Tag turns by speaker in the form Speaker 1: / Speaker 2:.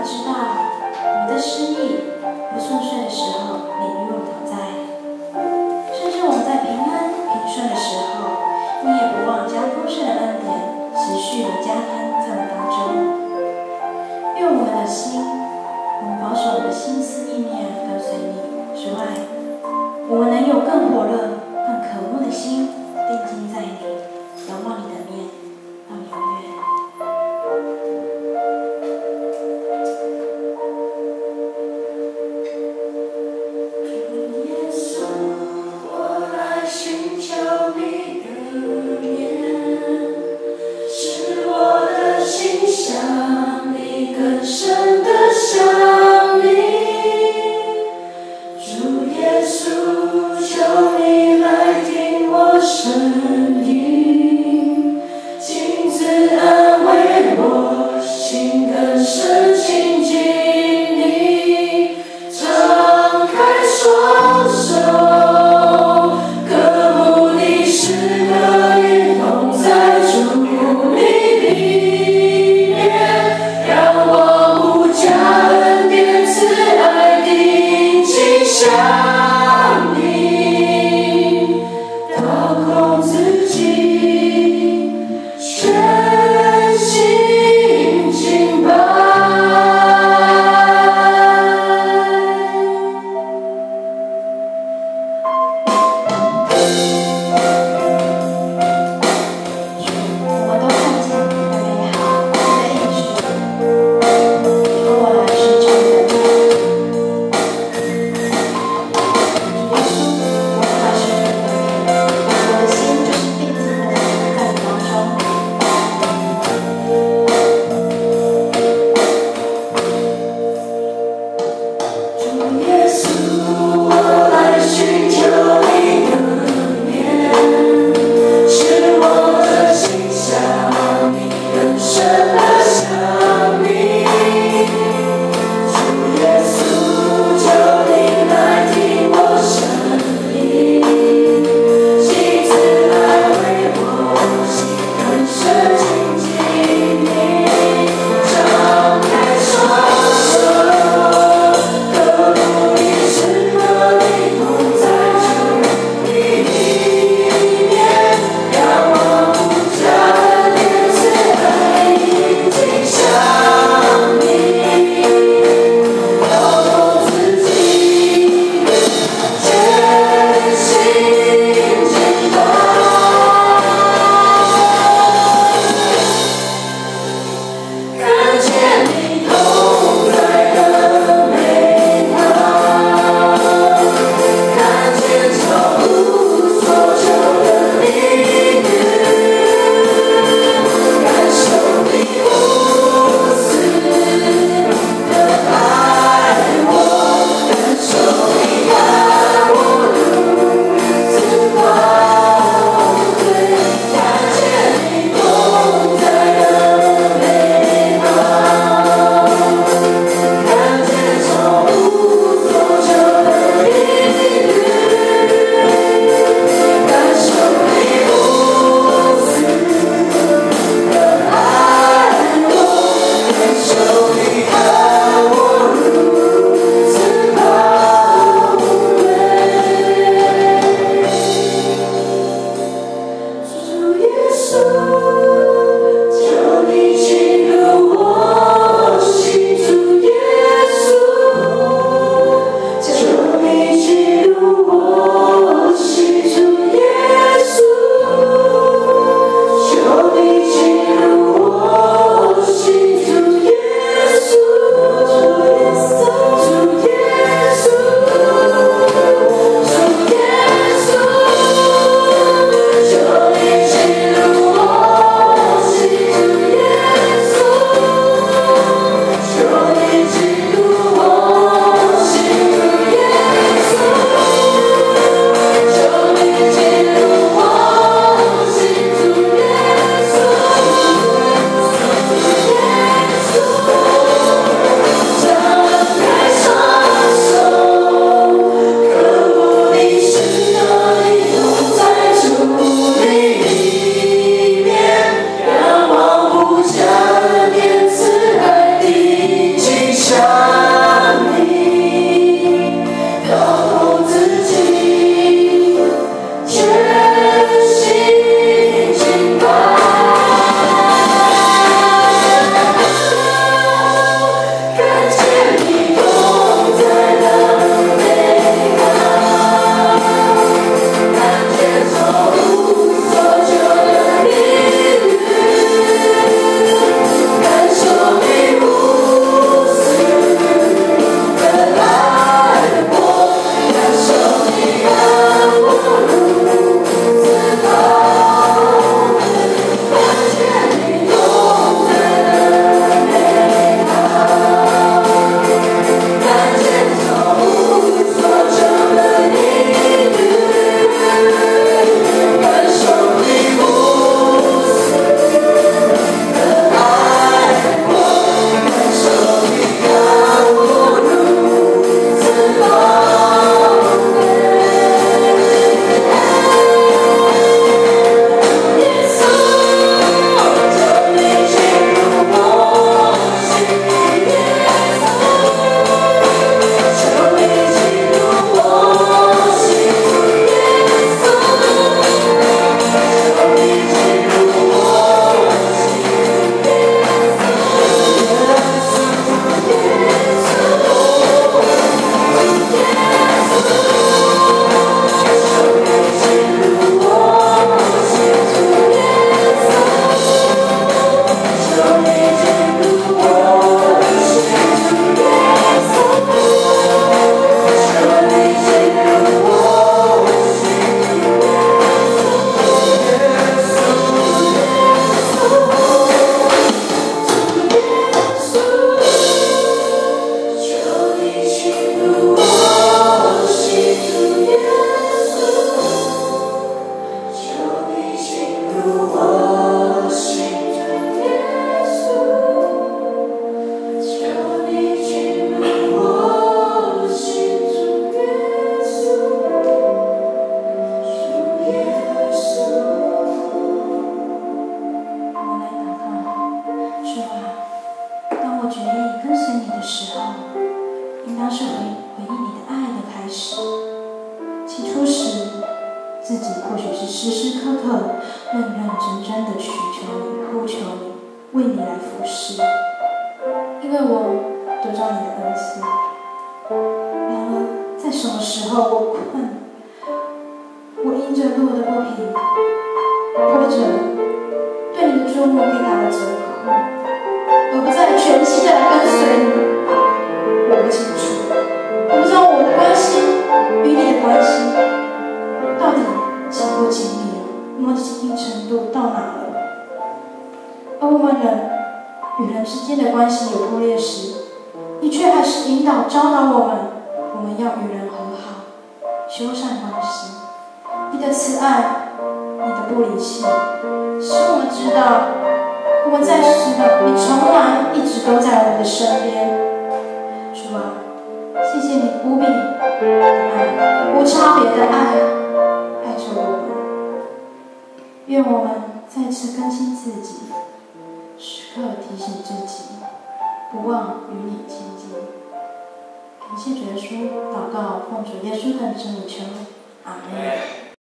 Speaker 1: 知道我们的失意不顺遂的时候，你与我同在；甚至我们在平安平顺的时候，你也不忘将丰盛的恩典持续的加添在我们当中。愿我们的心，我们保守我们的心思意念跟随你之外，我们能有更火热、更渴慕的心，定睛在你，仰望你的面，到永远。决意跟随你的时候，应当是回应你的爱的开始。起初时，自己或许是时时刻刻、认认真真的寻求你、呼求你，为你来服侍，因为我得着你的恩赐。然而，在什么时候我困，我因着路的不平，或者对你的注目给打了折扣，而不再全心的来跟随你，我不清楚。我不知道我的关系与你的关系到底紧不紧密了，我们的亲密程度到哪了？而我们人与人之间的关系有破裂时，你却还是引导教导我们要与人和好，修缮关系。你的慈爱，你的不离弃，使我们知道，我们在世的你从来一直都在我们的身边。主啊，谢谢你无比的爱，无差别的爱着我们。愿我们再次更新自己，时刻提醒自己，不忘与你亲近。感谢主耶稣，祷告奉主耶稣的圣名求，阿门。